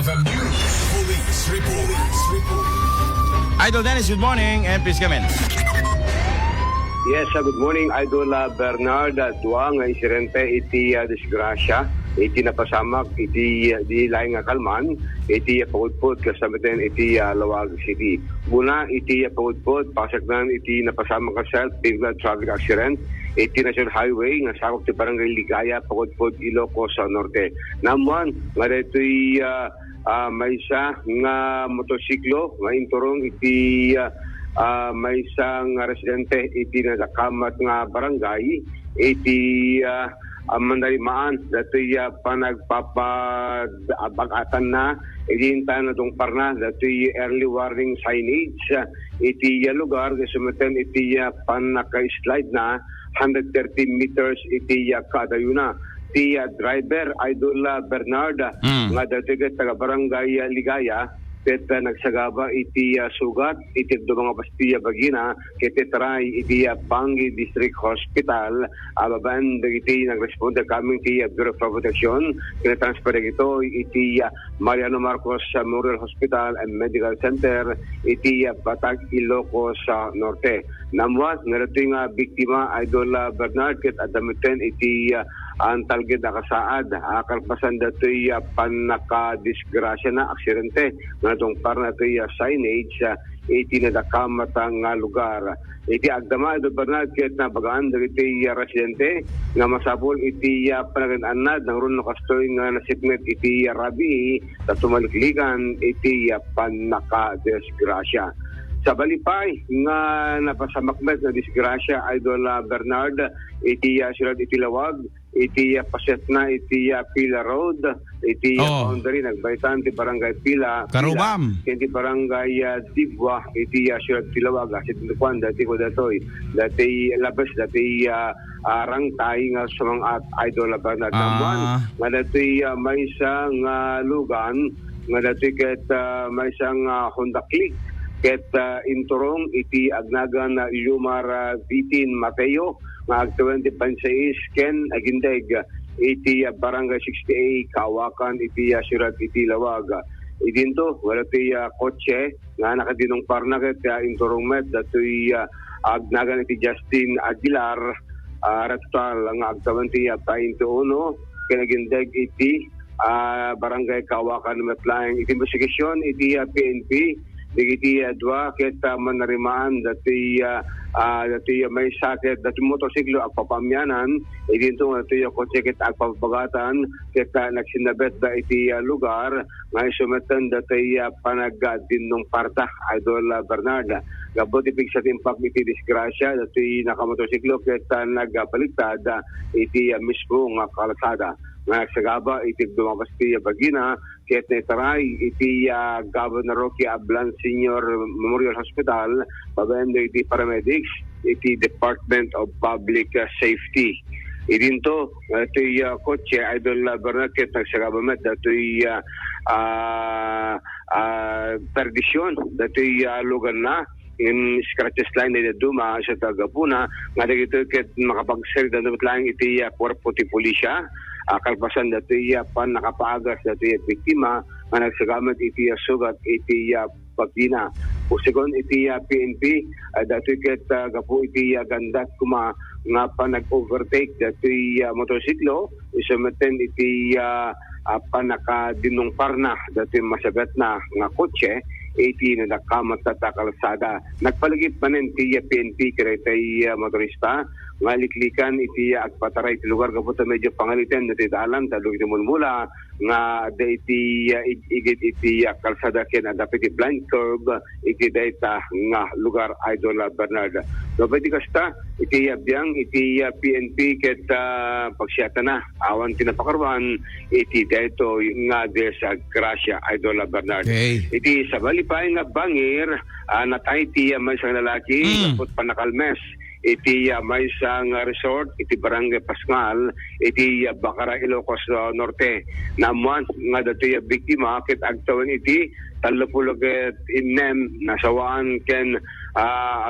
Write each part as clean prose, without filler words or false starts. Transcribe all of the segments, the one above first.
FM News. Police report. Idol Dennis, good morning and please come in. Yes, good morning, Idol Bernard. Duang insidente iti disgrasya, iti napasamak, iti di laing kalman, iti pagudpod kasamiten iti Lawag City. Muna iti pagudpod, pasaknan iti napasamak ka bigla traffic accident, iti National Highway, nga sakop ti Barangay Ligaya, pagudpod Ilocos sa Norte. Namuan, nga dito'y may isa nga motosiklo, nga inturong iti may isang residente iti nadakamat nga barangay iti mandalimaan dato'y panagpapabagatan na ilintan na itong parna dato'y early warning signage iti lugar kasumatan iti panaka-slide na 130 meters iti kadayuna ti driver Idol Bernard nga dato'y taga barangay Ligaya ket nagsagaba iti sugat iti do mga Pastilla Bagina ket try iti Bangi District Hospital ababan dagiti nagresponde kaming ti Bureau of Protection ket transfer ito iti Mariano Marcos Memorial Hospital and Medical Center iti Batag Ilocos sa Norte. Namwas ngarating biktima Idol Bernard ket adamiten iti ang talgid na kasaad kalpasan dato'y panaka-disgrasya na aksidente nga itong parang ito'y signage iti nadakamat ang lugar. Iti agdama ito Bernard kahit na bagaan iti residente nga masapol iti panagananad ng runo kastoy nga nasipnet iti rabi na tumaliklikan iti panaka-disgrasya. Sa balipay nga napasamakmet na disgrasya Idol Bernard iti sirad iti Lawag iti paset na iti Pila Road iti boundary nagbaitan ti Barangay Pila Karubam iti Barangay Dibwa iti sirad iti Lawag asit nukwan dati ko datoy dati labas dati rangtay nga sa mga Idol Bernard naman nga dati may isang lugan nga dati ket may isang Honda Click ket inturong iti agnagan na Yumar Vitin Mateo nga agtawan ti Pansais Ken Agindeg iti Barangay 60A Kawakan iti Sirat iti Lawag. Idinto wala ti kotse nga nakadinong parna ket inturong met datoy agnagan iti Justin Aguilar rektal nga agtawan ti Paintuono Ken Agindeg iti Barangay Kawakan metlaeng iti investigasyon iti PNP digiti dua ket manarimaan dati may sakit dati motosiklo agpapamyanan idinto dati kotse ket agpapagatan ket nagsinabet da iti lugar nga isumetan dati panagdinong parta Idol Bernard gabot ibig sa timpak iti disgrasya dati nakamotosiklo ket nagbaligtad iti mismo nga kalsada nga sagaba iti Dumagas Pastilla Bagina ket netaray iti Governor Roque Ablan Senior Memorial Hospital pabendo iti paramedics iti Department of Public Safety. Idinto iti kotse Idol Bernard ket nagsagaba met datoy perdisyon datoy lugar na in scratches line na duma sa Tagapuna nga dagito ket makapagser dapat lang iti korpo ti pulisya kalpasan dati pan nakapaagas dati biktima nga nagsagamat iti sugat iti Bagina. Usigon iti PNP dati ket gapo iti gandat kuma nga panag-overtake dati motosiklo isumeten iti panakadinong parna dati masagat na nga kotse iti nadakamat sa kalsada. Nagpaligid manen ti PNP kiretay motorista nga liklikan iti agpataray ti lugar kapot medyo pangalitan dati dalan talog iti mulmula nga iti igit iti kalsada ken adapit iti blind curve iti data nga lugar Idol Bernard. So pwede kasta iti abiyang iti PNP ket pagsyata na awan tinapakarwan iti dayto nga sa Gracia Idol Bernard. Okay. Iti sa balipay nga bangir natay ti may isang lalaki kapot panakalmes iti may isang resort iti Barangay Pascual iti Bacara Ilocos Norte namuan nga dati biktima ket agtawan iti talupulog innem nasawaan ken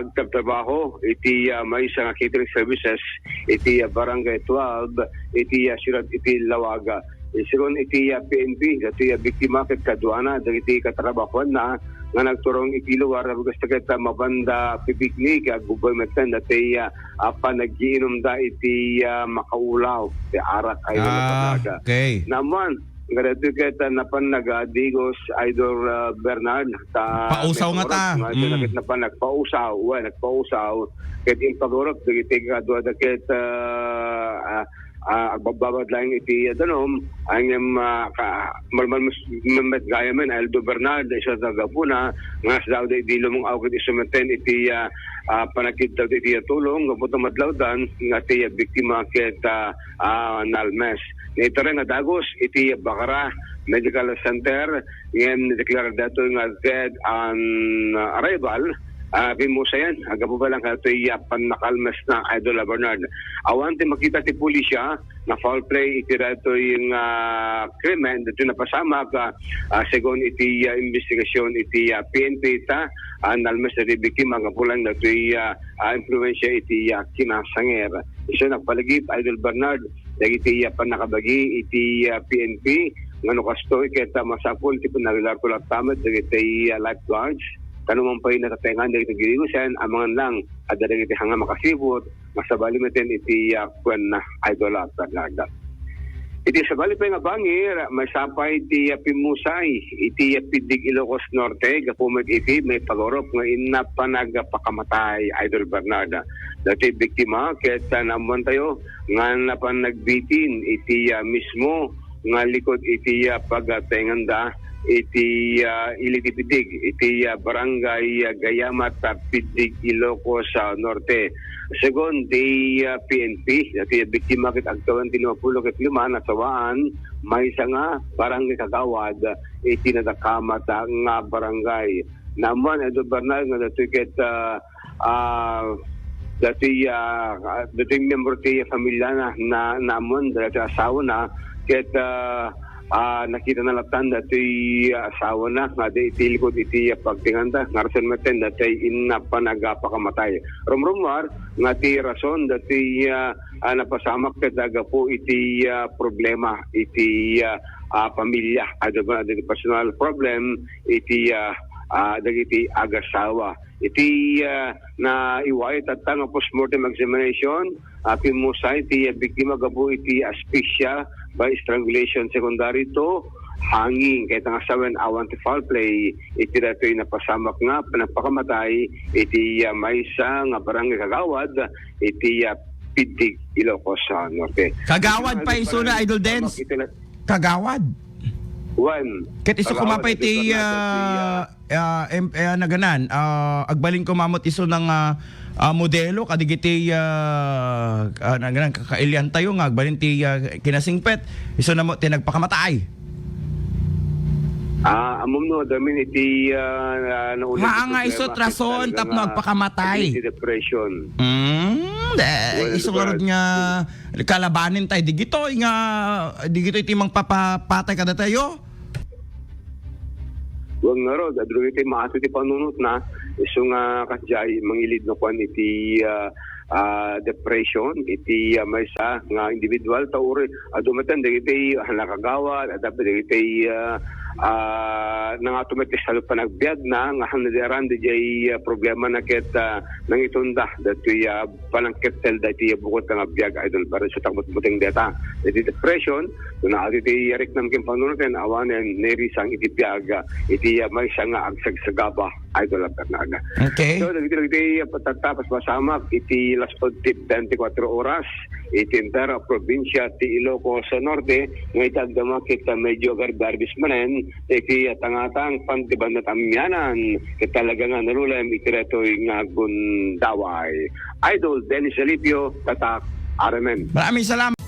agtrabaho iti may isang catering services iti Barangay 12 iti Sirat iti Lawaga isiron iti PNP dati biktima ket kadwana dagiti katrabakuan na nga nagturong iti lugar gusto ket mabanda pipiknik ag government dati panagiinom da iti makaulaw ti arak ay Okay. naman nga dati ket napanaga digos Idol Bernard ta Pausaw nga ta. ket nagpausaw ket impagorok dagiti kadwa ket agbababad lang iti danom ang malmalmet gayamen Aldo Bernard isa tagapuna nga sa daw di lumong awkit isumeten iti panakit daw iti tulong kaputo madlawdan nga iti biktima ket nalmes ito rin nga dagos iti Bacara Medical Center ngayon deklara dato nga dead on arrival Pimusayan, aga po ba lang ito iyapan nakalmas na Idol Bernard. Awan ti makita ti pulisya na foul play iti ito yung krimen dito napasama ka segon iti investigasyon iti PNP ta nalmas na biktima nga po lang na ito influensya iti kinasanger. Iso nagpalagip Idol Bernard dahil iti iyapan nakabagi iti PNP nga nukasto ikita masapol ti panagilarko lang tamat dahil iti lifeguards kanumang pa yung natatengan dahil ito girigusan, amangan lang at dahil ito hanga makasibot, masabali matin iti kwen na Idol at Bernarda. Iti sabali pa yung bangir, may sapay iti Pimusay, iti Pidig Ilocos Norte, kapumag iti may pagorop nga ina panagpakamatay Idol Bernarda. Dati biktima, kahit naman tayo, nga napanagbitin iti mismo, nga likod iti pagtenganda, iti Ilitipidig, iti barangay Gayamat, Pidig, Ilocos Norte. Second, di PNP, iti biktima kit agtawan tinuapulo ket lima nasawaan, may isa nga barangay Kagawad, iti nadakamat nga barangay. Naman, Edo Bernal, nga dati ket dating member ti pamilya na namon, dati asawa na, ket nakita na latan dati asawa na nga di itilikod iti pagtinganda nga rason maten dati inna panagapakamatay rumrumar nga ti rason dati napasamak kadaga po iti problema iti pamilya ada ba iti personal problem iti dagiti agasawa iti na iway tatang postmortem examination Pimusay iti biktima gabo iti asphyxia by strangulation secondary to hanging kahit ang asawan awan ti foul play iti dato yung napasamak nga panagpakamatay iti maysa nga barangay Kagawad iti Pidig Ilocos Norte. Kagawad pa iso na Idol Dance. Kagawad. One. Ket iso kumapay ti naganan agbalin ko mamot iso ng modelo kadigiti naganan kakailian tayo nga agbalin ti kinasingpet iso na mo ti nagpakamatay. Amom no damin iti nga iso rason tapno agpakamatay. Depression. Iso nga nga kalabanin tayo digito iti mang papatay kada tayo. Wag nga ro, dadro iti maaso ti panunot na iso nga kasjay mangilid no kwan iti depression iti maysa nga individual tauri adumatan dagiti nakagawa dapat dagiti nangatumet sa panagbiag na nga hanadiran di problema na ket nang itunda dati panangketel dati bukod nga biag Idol para sa takbot-buting data iti depression na iti yarik namkin panunutin awanen nerisang iti biag iti maysa nga agsagsagaba Idol Bernarda. Okay. So dagiti patatapos masamak iti last 24 oras iti entera probinsya ti Ilocos Norte nga itagdama kita medyo garbis manen iti tangatang pantiban na tamyanan kitalaga nga narulem iti retoy nga gundaway. Idol Dennis Alipio, Tatak, Aramen. Maraming salamat.